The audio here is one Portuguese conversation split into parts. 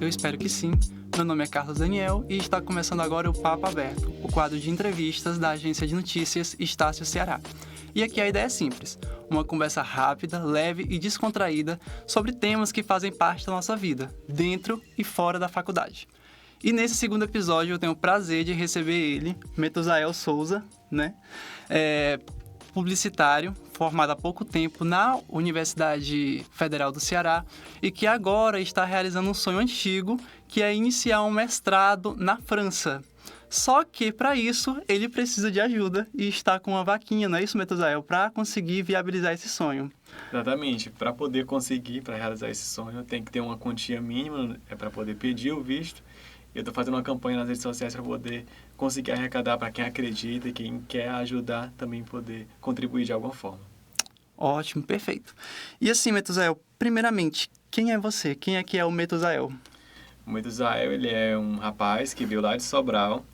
Eu espero que sim. Meu nome é Carlos Daniel e está começando agora o Papo Aberto, o quadro de entrevistas da agência de notícias Estácio Ceará. E aqui a ideia é simples, uma conversa rápida, leve e descontraída sobre temas que fazem parte da nossa vida, dentro e fora da faculdade. E nesse segundo episódio eu tenho o prazer de receber ele, Metusael Souza, publicitário, formado há pouco tempo na Universidade Federal do Ceará e que agora está realizando um sonho antigo, que é iniciar um mestrado na França. Só que, para isso, ele precisa de ajuda e está com uma vaquinha, não é isso, Metusael? Para conseguir viabilizar esse sonho. Exatamente. Para poder conseguir, para realizar esse sonho, tem que ter uma quantia mínima para poder pedir o visto. Eu estou fazendo uma campanha nas redes sociais para poder conseguir arrecadar para quem acredita e quem quer ajudar também poder contribuir de alguma forma. Ótimo, perfeito. E assim, Metusael, primeiramente, quem é você? Quem é que é o Metusael? O Metusael, ele é um rapaz que veio lá de Sobral,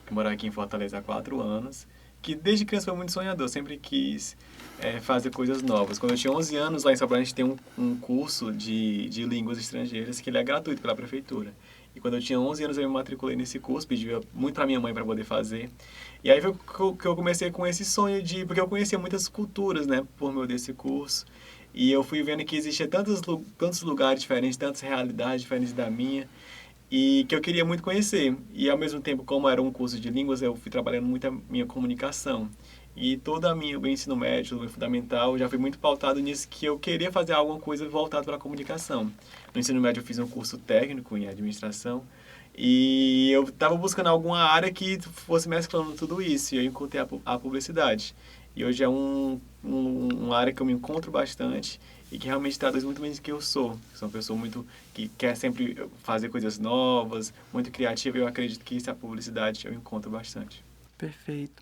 que mora aqui em Fortaleza há 4 anos, que desde criança foi muito sonhador, sempre quis fazer coisas novas. Quando eu tinha 11 anos, lá em Sobral, a gente tem um curso de línguas estrangeiras que ele é gratuito pela prefeitura. E quando eu tinha 11 anos, eu me matriculei nesse curso, pedi muito para minha mãe para poder fazer. E aí foi que eu comecei com esse sonho porque eu conhecia muitas culturas, né, por meio desse curso. E eu fui vendo que existia tantos lugares diferentes, tantas realidades diferentes da minha, e que eu queria muito conhecer. E ao mesmo tempo, como era um curso de línguas, eu fui trabalhando muito a minha comunicação. E todo o meu ensino médio, o meu fundamental, já foi muito pautado nisso, que eu queria fazer alguma coisa voltada para a comunicação. No ensino médio eu fiz um curso técnico em administração, e eu estava buscando alguma área que fosse mesclando tudo isso, e eu encontrei a publicidade. E hoje é uma área que eu me encontro bastante e que realmente traduz muito bem o que eu sou. Sou uma pessoa muito que quer sempre fazer coisas novas, muito criativa, e eu acredito que isso é a publicidade, eu encontro bastante. Perfeito.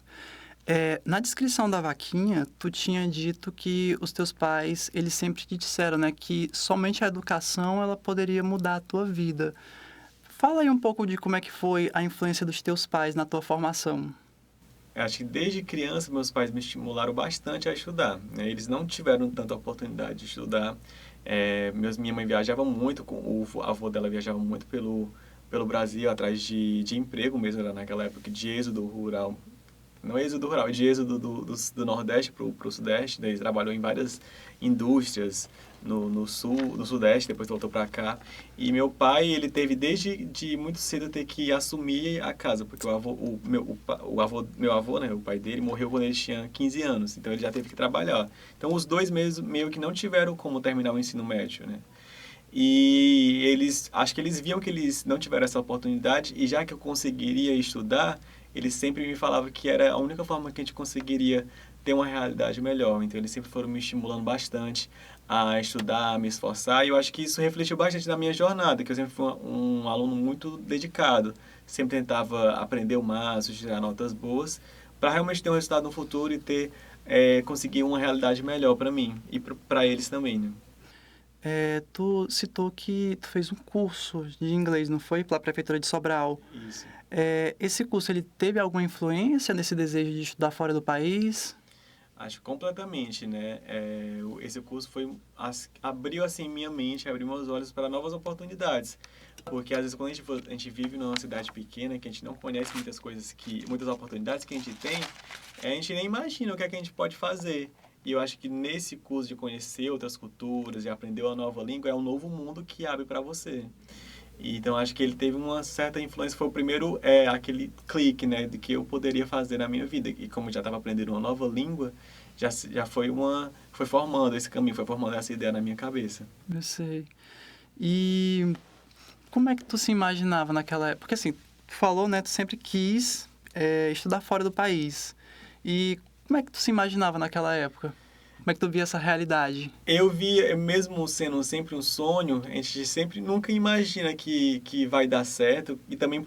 Na descrição da vaquinha, tu tinha dito que os teus pais, eles sempre te disseram, né, que somente a educação ela poderia mudar a tua vida. Fala aí um pouco de como é que foi a influência dos teus pais na tua formação. Eu acho que desde criança meus pais me estimularam bastante a estudar, né? Eles não tiveram tanta oportunidade de estudar. Minha mãe viajava muito, o avô dela viajava muito pelo Brasil atrás de emprego mesmo, era naquela época de êxodo rural. Não é êxodo rural, é de êxodo do Nordeste para o Sudeste. Daí ele trabalhou em várias indústrias no Sul, no Sudeste, depois voltou para cá. E meu pai, ele teve desde muito cedo ter que assumir a casa, porque meu avô, né, o pai dele, morreu quando ele tinha 15 anos, então ele já teve que trabalhar. Então os dois meio que não tiveram como terminar o ensino médio, né? E acho que eles viam que eles não tiveram essa oportunidade, e já que eu conseguiria estudar, eles sempre me falavam que era a única forma que a gente conseguiria ter uma realidade melhor. Então eles sempre foram me estimulando bastante a estudar, a me esforçar, e eu acho que isso refletiu bastante na minha jornada, que eu sempre fui um aluno muito dedicado, sempre tentava aprender o máximo, tirar notas boas, para realmente ter um resultado no futuro e conseguir uma realidade melhor para mim e para eles também, né? Tu citou que tu fez um curso de inglês, não foi? Pela Prefeitura de Sobral. Isso. Esse curso, ele teve alguma influência nesse desejo de estudar fora do país? Acho completamente, né? Esse curso abriu assim minha mente, abriu meus olhos para novas oportunidades. Porque às vezes quando a gente vive numa cidade pequena, que a gente não conhece muitas oportunidades que a gente tem, a gente nem imagina o que é que a gente pode fazer. E eu acho que nesse curso de conhecer outras culturas e aprender uma nova língua é um novo mundo que abre para você. Então acho que ele teve uma certa influência, foi o primeiro aquele clique, né, de que eu poderia fazer na minha vida. E como eu já estava aprendendo uma nova língua, já foi formando esse caminho, foi formando essa ideia na minha cabeça. Eu sei. E como é que tu se imaginava naquela época? Porque assim, tu falou, né, tu sempre quis estudar fora do país. E como é que tu se imaginava naquela época? Como é que tu via essa realidade? Eu vi, mesmo sendo sempre um sonho, a gente sempre nunca imagina que vai dar certo, e também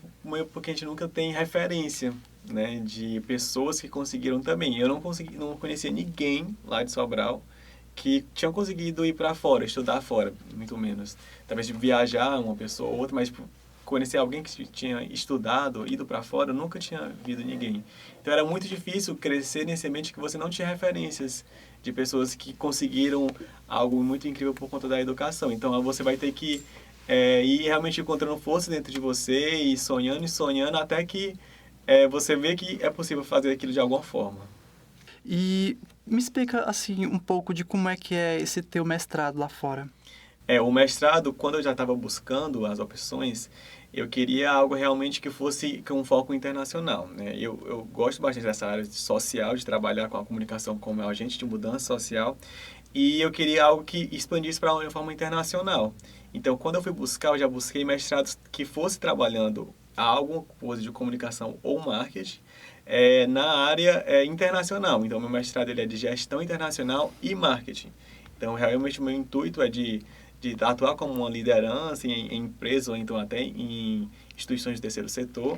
porque a gente nunca tem referência, né, de pessoas que conseguiram também. Eu não conhecia ninguém lá de Sobral que tinham conseguido ir para fora, estudar fora, muito menos. Talvez de viajar uma pessoa ou outra, mas conhecer alguém que tinha estudado, ido para fora, eu nunca tinha visto ninguém. Então era muito difícil crescer nesse ambiente que você não tinha referências de pessoas que conseguiram algo muito incrível por conta da educação. Então você vai ter que e realmente encontrando força dentro de você e sonhando até que você vê que é possível fazer aquilo de alguma forma. E me explica, assim, um pouco de como é que é esse teu mestrado lá fora. O mestrado, quando eu já estava buscando as opções, eu queria algo realmente que fosse com um foco internacional, né? Eu gosto bastante dessa área social, de trabalhar com a comunicação como agente de mudança social, e eu queria algo que expandisse para uma forma internacional. Então, quando eu fui buscar, eu já busquei mestrados que fosse trabalhando alguma coisa de comunicação ou marketing na área internacional. Então, meu mestrado ele é de gestão internacional e marketing. Então, realmente, o meu intuito é de atuar como uma liderança em empresas ou então até em instituições de terceiro setor,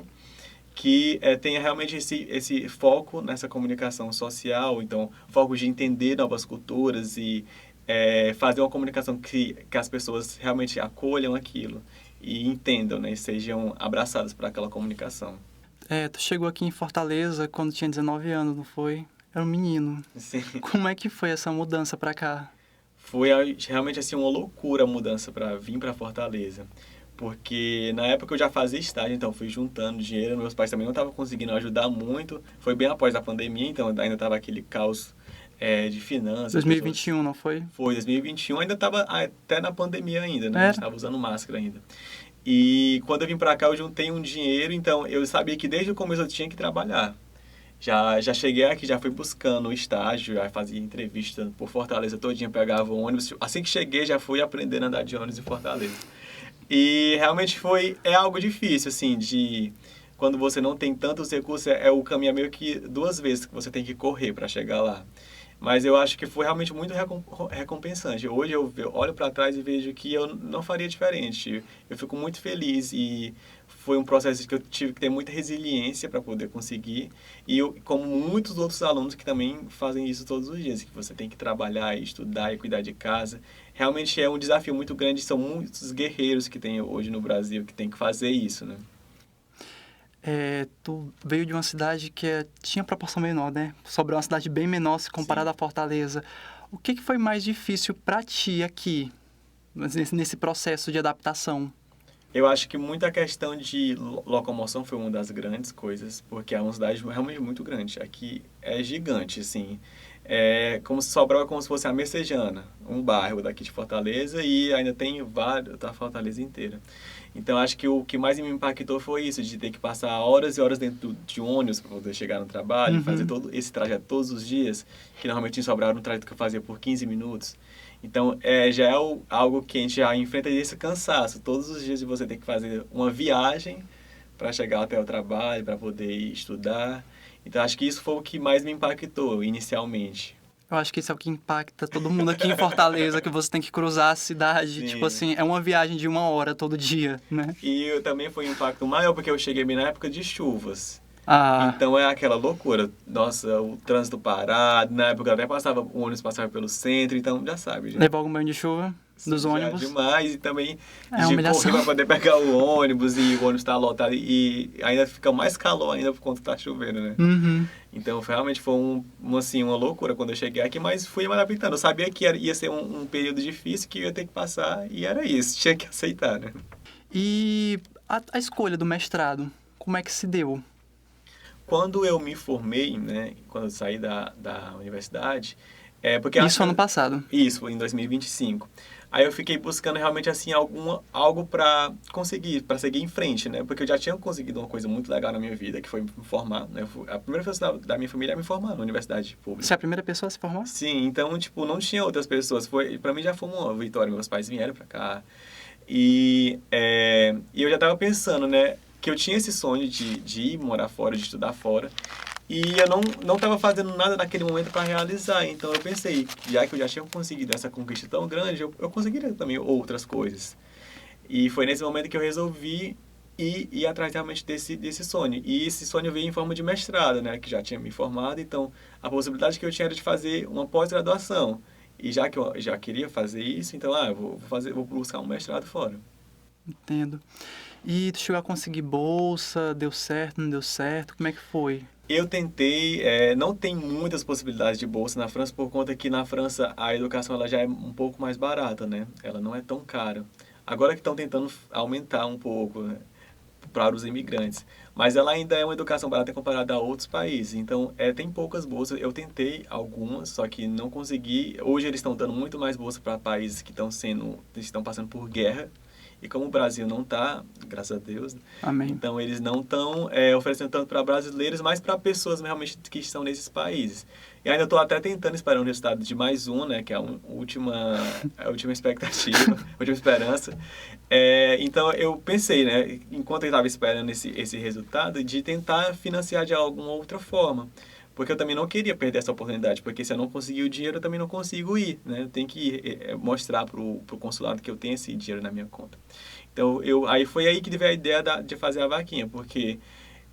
que tenha realmente esse foco nessa comunicação social, então foco de entender novas culturas e fazer uma comunicação que as pessoas realmente acolham aquilo e entendam, né, e sejam abraçadas por aquela comunicação. Tu chegou aqui em Fortaleza quando tinha 19 anos, não foi? Era um menino. Sim. Como é que foi essa mudança pra cá? Foi realmente assim uma loucura a mudança para vir para Fortaleza. Porque na época eu já fazia estágio, então fui juntando dinheiro, meus pais também não estavam conseguindo ajudar muito. Foi bem após a pandemia, então ainda estava aquele caos de finanças. 2021, não foi? Foi, 2021 ainda estava até na pandemia ainda, né? A Era? gente estava usando máscara ainda. E quando eu vim para cá eu juntei um dinheiro, então eu sabia que desde o começo eu tinha que trabalhar. Já cheguei aqui, já fui buscando estágio, já fazia entrevista por Fortaleza todinha, pegava o ônibus. Assim que cheguei, já fui aprendendo a andar de ônibus em Fortaleza. E realmente é algo difícil, assim, de quando você não tem tantos recursos, o caminho meio que duas vezes que você tem que correr para chegar lá. Mas eu acho que foi realmente muito recompensante. Hoje eu olho para trás e vejo que eu não faria diferente. Eu fico muito feliz e foi um processo que eu tive que ter muita resiliência para poder conseguir. E eu, como muitos outros alunos que também fazem isso todos os dias, que você tem que trabalhar, estudar e cuidar de casa. Realmente é um desafio muito grande. São muitos guerreiros que tem hoje no Brasil que tem que fazer isso, né? Tu veio de uma cidade que tinha proporção menor, né? Sobre uma cidade bem menor se comparada à Fortaleza. O que foi mais difícil para ti aqui, nesse processo de adaptação? Eu acho que muita questão de locomoção foi uma das grandes coisas, porque é uma cidade realmente muito grande. Aqui é gigante, assim. É como se Sobral é como se fosse a Messejana, um bairro daqui de Fortaleza, e ainda tem vários da Fortaleza inteira. Então acho que o que mais me impactou foi isso, de ter que passar horas e horas dentro de ônibus para poder chegar no trabalho, fazer todo esse trajeto todos os dias, que normalmente em Sobral era um trajeto que eu fazia por 15 minutos. Então, já é algo que a gente já enfrenta esse cansaço. Todos os dias de você ter que fazer uma viagem para chegar até o trabalho, para poder estudar. Então, acho que isso foi o que mais me impactou inicialmente. Eu acho que isso é o que impacta todo mundo aqui em Fortaleza, que você tem que cruzar a cidade. Sim. Tipo assim, é uma viagem de 1 hora todo dia, né? E também foi um impacto maior porque eu cheguei bem na época de chuvas. Ah, Então é aquela loucura. Nossa, o trânsito parado. Na época até o ônibus passava pelo centro, então já sabe. Já. levou algum banho de chuva dos Já ônibus. demais. E também É de humilhação. correr para poder pegar o ônibus e o ônibus tá lotado e ainda fica mais calor ainda por conta que tá chovendo, né? Uhum. Então realmente foi uma loucura quando eu cheguei aqui, mas fui me adaptando. Eu sabia que ia ser um período difícil que eu ia ter que passar e era isso, tinha que aceitar, né? E a escolha do mestrado, como é que se deu? Quando eu me formei, né, quando eu saí da universidade, porque Isso ano passado. Isso, foi em 2025. Aí eu fiquei buscando realmente assim algo para conseguir, para seguir em frente, né? Porque eu já tinha conseguido uma coisa muito legal na minha vida, que foi me formar, né? A primeira pessoa da minha família a me formar na universidade pública. Você é a primeira pessoa a se formar? Sim, então, tipo, não tinha outras pessoas. Para mim já foi uma vitória. Meus pais vieram para cá. E eu já tava pensando, né? Que eu tinha esse sonho de ir morar fora, de estudar fora. E eu não estava fazendo nada naquele momento para realizar. Então eu pensei, já que eu já tinha conseguido essa conquista tão grande, eu conseguiria também outras coisas. E foi nesse momento que eu resolvi ir atrás realmente desse sonho. E esse sonho veio em forma de mestrado, né? Que já tinha me formado. Então a possibilidade que eu tinha era de fazer uma pós-graduação. E já que eu já queria fazer isso, então eu vou buscar um mestrado fora. Entendo. E tu chegou a conseguir bolsa, deu certo, não deu certo? Como é que foi? Eu tentei, não tem muitas possibilidades de bolsa na França, por conta que na França a educação ela já é um pouco mais barata, né? Ela não é tão cara. Agora que estão tentando aumentar um pouco, né, para os imigrantes. Mas ela ainda é uma educação barata comparada a outros países. Então, tem poucas bolsas. Eu tentei algumas, só que não consegui. Hoje eles estão dando muito mais bolsa para países que estão passando por guerra. E como o Brasil não está, graças a Deus, Amém. então eles não estão oferecendo tanto para brasileiros, mas para pessoas realmente que estão nesses países. E ainda estou até tentando esperar um resultado de mais um, né, que é a última expectativa, a última esperança. Então eu pensei, né, enquanto eu estava esperando esse resultado, de tentar financiar de alguma outra forma. Porque eu também não queria perder essa oportunidade, porque se eu não conseguir o dinheiro, eu também não consigo ir, né? Eu tenho que mostrar para o consulado que eu tenho esse dinheiro na minha conta. Então, aí foi aí que veio a ideia de fazer a vaquinha, porque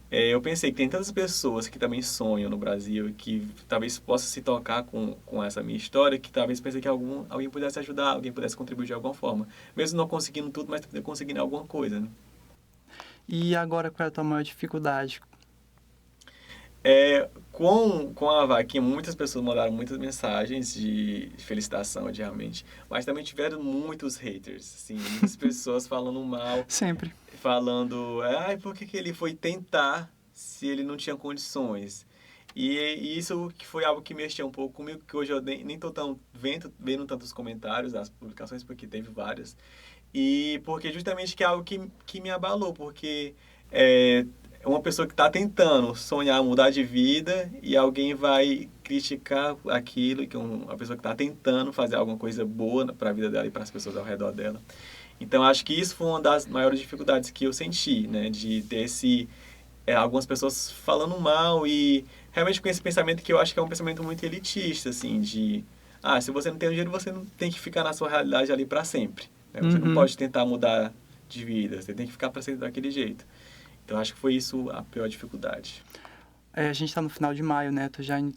eu pensei que tem tantas pessoas que também sonham no Brasil, que talvez possa se tocar com essa minha história, que talvez pensei que alguém pudesse ajudar, alguém pudesse contribuir de alguma forma. Mesmo não conseguindo tudo, mas conseguindo alguma coisa, né? E agora, qual é a tua maior dificuldade? Com a vaquinha, muitas pessoas mandaram muitas mensagens de felicitação, realmente. Mas também tiveram muitos haters, assim, muitas pessoas falando mal, Sempre. falando, por que ele foi tentar se ele não tinha condições? E isso que foi algo que mexeu um pouco comigo, que hoje eu nem tô tão vendo tantos comentários das publicações, porque teve várias. E porque justamente que é algo que me abalou, porque é uma pessoa que está tentando sonhar mudar de vida e alguém vai criticar aquilo, que uma pessoa que está tentando fazer alguma coisa boa para a vida dela e para as pessoas ao redor dela. Então, acho que isso foi uma das maiores dificuldades que eu senti, né? De ter algumas pessoas falando mal e realmente com esse pensamento que eu acho que é um pensamento muito elitista, assim, se você não tem dinheiro, você não tem que ficar na sua realidade ali para sempre. Né? Você não pode tentar mudar de vida, você tem que ficar para sempre daquele jeito. Então, acho que foi isso a pior dificuldade. A gente tá no final de maio, né?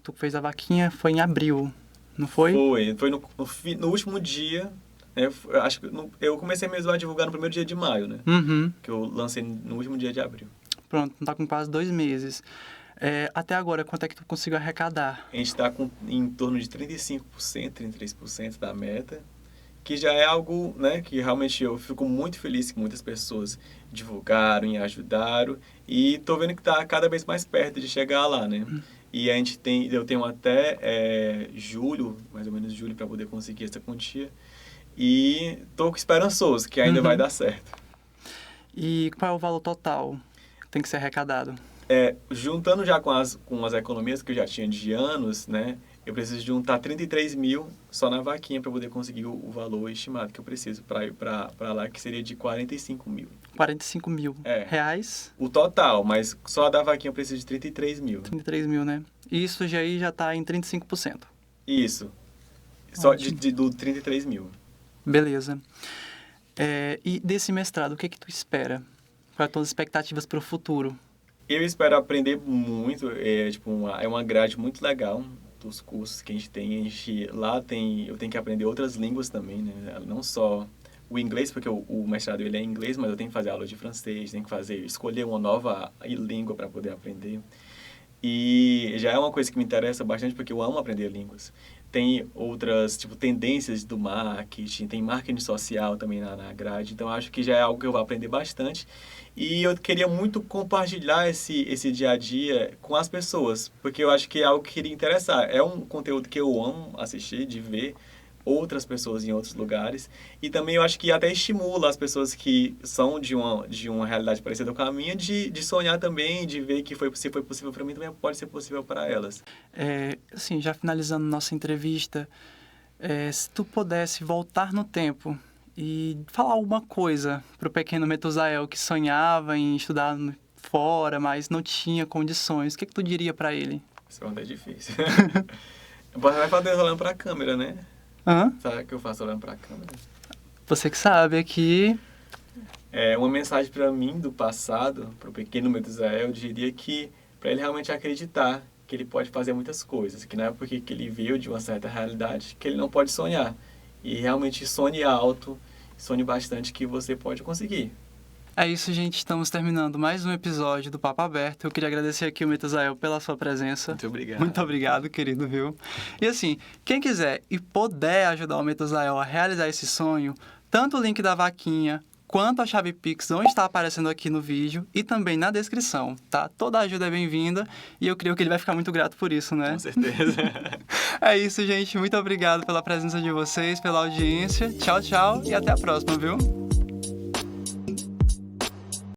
Tu fez a vaquinha, foi em abril, não foi? Foi no último dia, né? Acho que eu comecei mesmo a divulgar no primeiro dia de maio, né? Uhum. Que eu lancei no último dia de abril. Pronto, tá com quase 2 meses. Até agora, quanto é que tu conseguiu arrecadar? A gente está em torno de 35%, 33% da meta, que já é algo, né, que realmente eu fico muito feliz que muitas pessoas divulgaram e ajudaram, e estou vendo que está cada vez mais perto de chegar lá, né? E eu tenho até julho, mais ou menos julho, para poder conseguir essa quantia, e estou esperançoso que ainda vai dar certo. E qual é o valor total que tem que ser arrecadado? Juntando já com as economias que eu já tinha de anos, né? Eu preciso juntar 33 mil só na vaquinha para poder conseguir o valor estimado que eu preciso para ir para lá, que seria de 45 mil. 45 mil reais? O total, mas só da vaquinha eu preciso de 33 mil. 33 mil, né? E isso já tá em 35%. Isso. Só do 33 mil. Beleza. E desse mestrado, o que tu espera? Quais são as expectativas para o futuro? Eu espero aprender muito. É uma grade muito legal dos cursos que a gente tem. Eu tenho que aprender outras línguas também, né? Não só o inglês, porque o mestrado ele é em inglês, mas eu tenho que fazer aula de francês, tenho que escolher uma nova língua para poder aprender. E já é uma coisa que me interessa bastante, porque eu amo aprender línguas. Tem outras, tendências do marketing, tem marketing social também na grade, então acho que já é algo que eu vou aprender bastante. E eu queria muito compartilhar esse dia a dia com as pessoas, porque eu acho que é algo que queria interessar. É um conteúdo que eu amo assistir, de ver outras pessoas em outros lugares. E também eu acho que até estimula as pessoas que são de uma realidade parecida com a minha, de sonhar também, de ver que se foi possível para mim, também pode ser possível para elas. Assim, já finalizando nossa entrevista, se tu pudesse voltar no tempo e falar alguma coisa para o pequeno Metusael que sonhava em estudar fora, mas não tinha condições, o que tu diria para ele? Essa pergunta é difícil. Você vai fazer olhando para a câmera, né? Sabe o que eu faço olhando para a câmera? Você que sabe, aqui... Uma mensagem para mim do passado, para o pequeno Metusael, eu diria que para ele realmente acreditar que ele pode fazer muitas coisas, que não é porque que ele veio de uma certa realidade que ele não pode sonhar. E realmente sonhe alto, sonhe bastante que você pode conseguir. É isso, gente. Estamos terminando mais um episódio do Papo Aberto. Eu queria agradecer aqui o Metusael pela sua presença. Muito obrigado. Muito obrigado, querido, viu? E assim, quem quiser e puder ajudar o Metusael a realizar esse sonho, Tanto o link da vaquinha quanto a chave Pix vão estar aparecendo aqui no vídeo e também na descrição, tá? Toda ajuda é bem-vinda e eu creio que ele vai ficar muito grato por isso, né? Com certeza. É isso, gente. Muito obrigado pela presença de vocês, pela audiência. Tchau, tchau e até a próxima, viu?